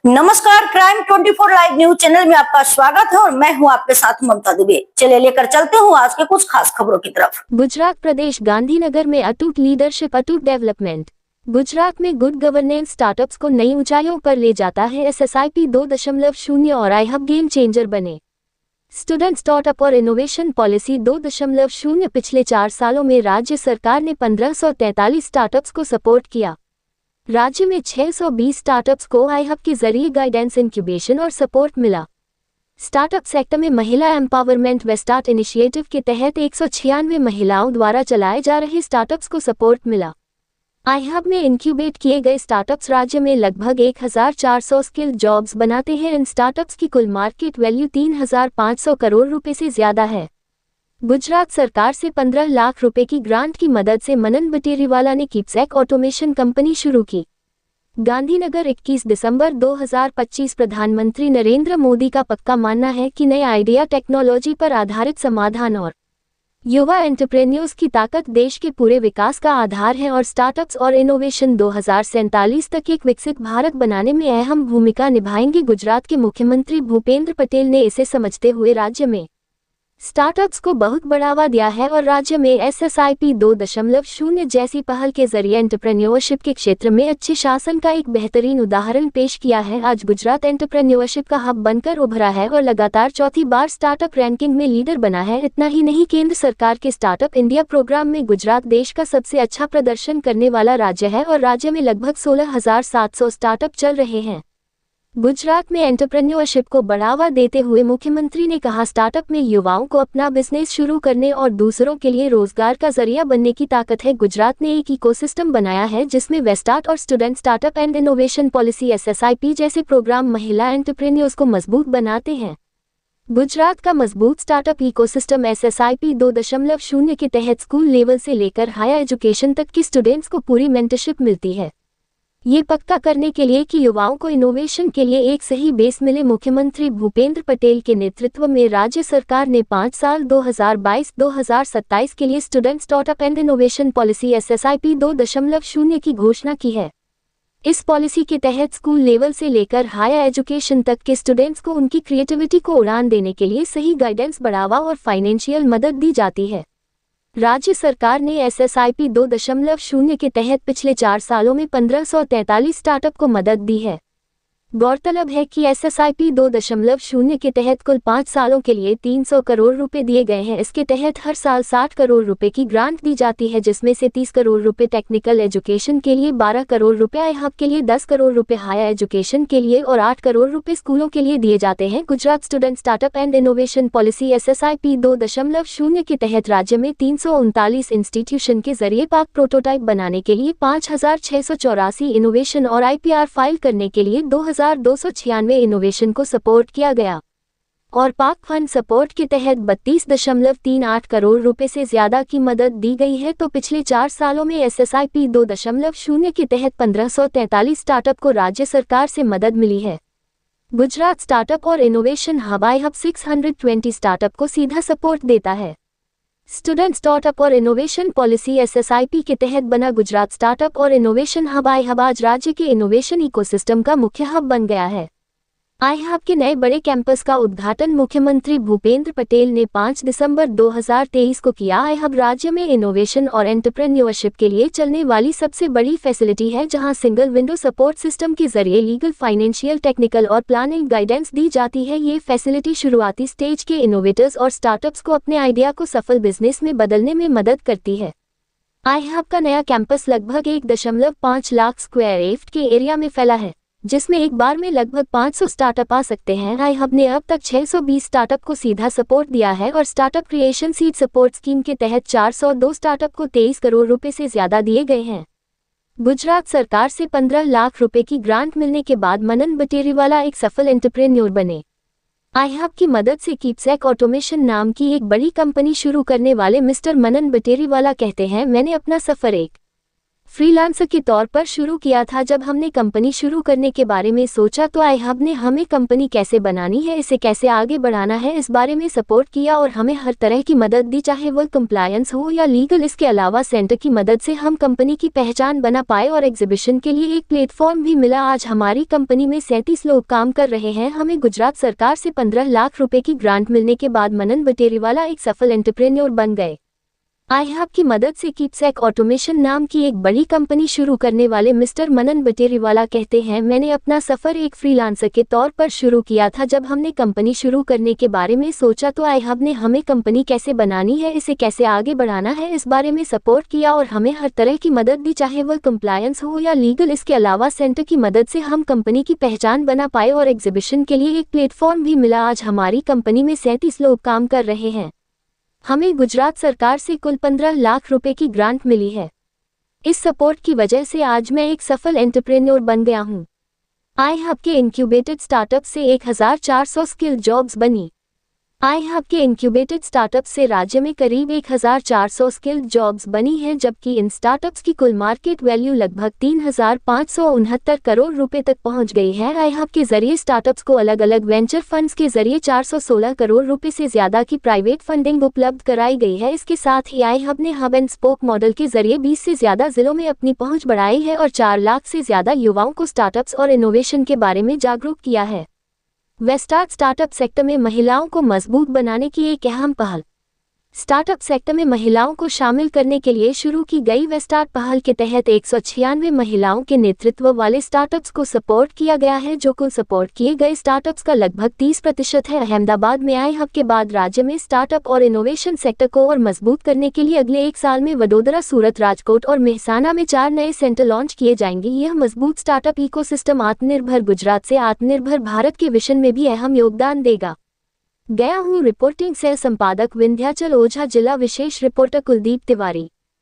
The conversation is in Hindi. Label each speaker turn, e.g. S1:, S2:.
S1: नमस्कार, क्राइम 24 लाइव न्यूज चैनल में आपका स्वागत है और मैं हूं आपके साथ ममता दुबे। चलिए लेकर चलते हूं आज के कुछ खास खबरों की तरफ।
S2: गुजरात प्रदेश गांधीनगर में अटूट लीडरशिप अटूट डेवलपमेंट। गुजरात में गुड गवर्नेंस स्टार्टअप्स को नई ऊंचाइयों पर ले जाता है। SSIP 2.0 और iHub गेम चेंजर बने। स्टूडेंट स्टार्टअप और इनोवेशन पॉलिसी 2.0 पिछले 4 सालों में राज्य सरकार ने 1543 स्टार्टअप्स को सपोर्ट किया। राज्य में 620 स्टार्टअप्स को iHub के जरिए गाइडेंस, इंक्यूबेशन और सपोर्ट मिला। स्टार्टअप सेक्टर में महिला एम्पावरमेंट व स्टार्ट इनिशिएटिव के तहत 196 महिलाओं द्वारा चलाए जा रहे स्टार्टअप्स को सपोर्ट मिला। iHub में इंक्यूबेट किए गए स्टार्टअप्स राज्य में लगभग 1400 स्किल्ड जॉब्स बनाते हैं। इन स्टार्टअप्स की कुल मार्केट वैल्यू 3500 करोड़ रुपए से ज्यादा है। गुजरात सरकार से 15 लाख रुपए की ग्रांट की मदद से मनन बटेरीवाला ने कीपसेक ऑटोमेशन कंपनी शुरू की। गांधीनगर 21 दिसंबर 2025। प्रधानमंत्री नरेंद्र मोदी का पक्का मानना है कि नए आइडिया, टेक्नोलॉजी पर आधारित समाधान और युवा एंटरप्रेन्योर्स की ताकत देश के पूरे विकास का आधार है और स्टार्टअप्स और इनोवेशन 2047 तक एक विकसित भारत बनाने में अहम भूमिका निभाएंगे। गुजरात के मुख्यमंत्री भूपेंद्र पटेल ने इसे समझते हुए राज्य में स्टार्टअप्स को बहुत बढ़ावा दिया है और राज्य में SSIP 2.0 जैसी पहल के जरिए एंटरप्रेन्योरशिप के क्षेत्र में अच्छे शासन का एक बेहतरीन उदाहरण पेश किया है। आज गुजरात एंटरप्रेन्योरशिप का हब बनकर उभरा है और लगातार चौथी बार स्टार्टअप रैंकिंग में लीडर बना है। इतना ही नहीं, केंद्र सरकार के स्टार्टअप इंडिया प्रोग्राम में गुजरात देश का सबसे अच्छा प्रदर्शन करने वाला राज्य है और राज्य में लगभग 16,700 स्टार्टअप चल रहे हैं। गुजरात में एंटरप्रेन्योरशिप को बढ़ावा देते हुए मुख्यमंत्री ने कहा, स्टार्टअप में युवाओं को अपना बिजनेस शुरू करने और दूसरों के लिए रोजगार का जरिया बनने की ताकत है। गुजरात ने एक इकोसिस्टम बनाया है जिसमें वेस्टार्ट और student startup and innovation policy SSIP जैसे प्रोग्राम महिला एंटरप्रेन्योर्स को मजबूत बनाते हैं। गुजरात का मजबूत स्टार्टअप इकोसिस्टम SSIP 2.0 के तहत स्कूल लेवल से लेकर हायर एजुकेशन तक की स्टूडेंट्स को पूरी मेंटरशिप मिलती है। ये पक्का करने के लिए कि युवाओं को इनोवेशन के लिए एक सही बेस मिले, मुख्यमंत्री भूपेंद्र पटेल के नेतृत्व में राज्य सरकार ने 5 साल 2022-2027 के लिए student startup and innovation policy SSIP 2.0 की घोषणा की है। इस पॉलिसी के तहत स्कूल लेवल से लेकर हायर एजुकेशन तक के स्टूडेंट्स को उनकी क्रिएटिविटी को उड़ान देने के लिए सही गाइडेंस, बढ़ावा और फाइनेंशियल मदद दी जाती है। राज्य सरकार ने SSIP 2.0 के तहत पिछले 4 सालों में 1543 स्टार्टअप को मदद दी है। गौरतलब है कि SSIP 2.0 के तहत कुल 5 सालों के लिए 300 करोड़ रुपए दिए गए हैं। इसके तहत हर साल 60 करोड़ रुपए की ग्रांट दी जाती है, जिसमें से 30 करोड़ रुपए टेक्निकल एजुकेशन के लिए, 12 करोड़ रुपए iHub के लिए, 10 करोड़ रुपए हायर एजुकेशन के लिए और 8 करोड़ रुपए स्कूलों के लिए दिए जाते हैं। Gujarat student startup and innovation policy SSIP 2.0 के तहत राज्य में 339 इंस्टीट्यूशन के जरिए पाक प्रोटोटाइप बनाने के लिए 5,684 इनोवेशन और IPR फाइल करने के लिए 2,296 इनोवेशन को सपोर्ट किया गया और पाक फंड सपोर्ट के तहत 32.38 करोड़ रुपए से ज्यादा की मदद दी गई है। तो पिछले 4 सालों में SSIP 2.0 के तहत 1543 स्टार्टअप को राज्य सरकार से मदद मिली है। गुजरात स्टार्टअप और इनोवेशन हब iHub 620 स्टार्टअप को सीधा सपोर्ट देता है। स्टूडेंट स्टार्टअप और इनोवेशन पॉलिसी SSIP के तहत बना गुजरात स्टार्टअप और इनोवेशन हब iHub आज राज्य के इनोवेशन इकोसिस्टम का मुख्य हब बन गया है। iHub के नए बड़े कैंपस का उद्घाटन मुख्यमंत्री भूपेंद्र पटेल ने 5 दिसंबर 2023 को किया। iHub राज्य में इनोवेशन और एंटरप्रेन्योरशिप के लिए चलने वाली सबसे बड़ी फैसिलिटी है, जहां सिंगल विंडो सपोर्ट सिस्टम के जरिए लीगल, फाइनेंशियल, टेक्निकल और प्लानिंग गाइडेंस दी जाती है। ये फैसिलिटी शुरुआती स्टेज के इनोवेटर्स और स्टार्टअप्स को अपने आइडिया को सफल बिजनेस में बदलने में मदद करती है। iHub का नया कैंपस लगभग 1.5 लाख स्क्वायर फीट के एरिया में फैला है, जिसमें एक बार में लगभग 500 स्टार्टअप आ सकते हैं। iHub ने अब तक 620 स्टार्टअप को सीधा सपोर्ट दिया है और startup creation seed support scheme के तहत 402 स्टार्टअप को 23 करोड़ रुपए से ज्यादा दिए गए हैं। गुजरात सरकार से 15 लाख रुपए की ग्रांट मिलने के बाद मनन बटेरीवाला एक सफल एंटरप्रेन्योर बने। iHub की मदद से कीपसेक ऑटोमेशन नाम की एक बड़ी कंपनी शुरू करने वाले मिस्टर मनन बटेरीवाला कहते हैं, मैंने अपना सफर एक फ्रीलांसर के तौर पर शुरू किया था। जब हमने कंपनी शुरू करने के बारे में सोचा तो iHub ने हमें कंपनी कैसे बनानी है, इसे कैसे आगे बढ़ाना है, इस बारे में सपोर्ट किया और हमें हर तरह की मदद दी, चाहे वो कंप्लायंस हो या लीगल। इसके अलावा सेंटर की मदद से हम कंपनी की पहचान बना पाए और एग्जीबिशन के लिए एक प्लेटफॉर्म भी मिला। आज हमारी कंपनी में 37 लोग काम कर रहे हैं। हमें गुजरात सरकार से 15 लाख रुपए की ग्रांट मिलने के बाद मनन बटेरीवाला एक सफल एंटरप्रेन्योर बन गए। iHub की मदद से कीपसेक ऑटोमेशन नाम की एक बड़ी कंपनी शुरू करने वाले मिस्टर मनन बटेरीवाला कहते हैं, मैंने अपना सफर एक फ्रीलांसर के तौर पर शुरू किया था। जब हमने कंपनी शुरू करने के बारे में सोचा तो iHub ने हमें कंपनी कैसे बनानी है, इसे कैसे आगे बढ़ाना है, इस बारे में सपोर्ट किया और हमें हर तरह की मदद दी, चाहे वह कंप्लायंस हो या लीगल। इसके अलावा सेंटर की मदद से हम कंपनी की पहचान बना पाए और एग्जीबिशन के लिए एक प्लेटफॉर्म भी मिला। आज हमारी कंपनी में 37 लोग काम कर रहे हैं। हमें गुजरात सरकार से कुल 15 लाख रुपए की ग्रांट मिली है। इस सपोर्ट की वजह से आज मैं एक सफल एंटरप्रेन्योर बन गया हूं। iHub के इंक्यूबेटेड स्टार्टअप से 1400 स्किल जॉब्स बनी। iHub के इंक्यूबेटेड स्टार्टअप से राज्य में करीब 1400 स्किल जॉब्स बनी हैं, जबकि इन स्टार्टअप्स की कुल मार्केट वैल्यू लगभग 3569 करोड़ रुपए तक पहुंच गई है। iHub के जरिए स्टार्टअप्स को अलग अलग वेंचर फंड्स के जरिए 416 करोड़ रुपए से ज्यादा की प्राइवेट फंडिंग उपलब्ध कराई गई है। इसके साथ ही iHub ने हब एंड स्पोक मॉडल के जरिए 20 से ज्यादा जिलों में अपनी पहुंच बढ़ाई है और 4 लाख से ज्यादा युवाओं को स्टार्टअप्स और इनोवेशन के बारे में जागरूक किया है। वेस्टार्ट स्टार्टअप सेक्टर में महिलाओं को मजबूत बनाने की एक अहम पहल। स्टार्टअप सेक्टर में महिलाओं को शामिल करने के लिए शुरू की गई वेस्टार्ट पहल के तहत 196 महिलाओं के नेतृत्व वाले स्टार्टअप्स को सपोर्ट किया गया है, जो कुल सपोर्ट किए गए स्टार्टअप्स का लगभग 30% है। अहमदाबाद में iHub के बाद राज्य में स्टार्टअप और इनोवेशन सेक्टर को और मजबूत करने के लिए अगले 1 साल में वडोदरा, सूरत, राजकोट और मेहसाना में 4 नए सेंटर लॉन्च किए जाएंगे। यह मजबूत स्टार्टअप इकोसिस्टम आत्मनिर्भर गुजरात से आत्मनिर्भर भारत के विजन में भी अहम योगदान देगा। गया हूँ रिपोर्टिंग सह संपादक विंध्याचल ओझा, जिला विशेष रिपोर्टर कुलदीप तिवारी।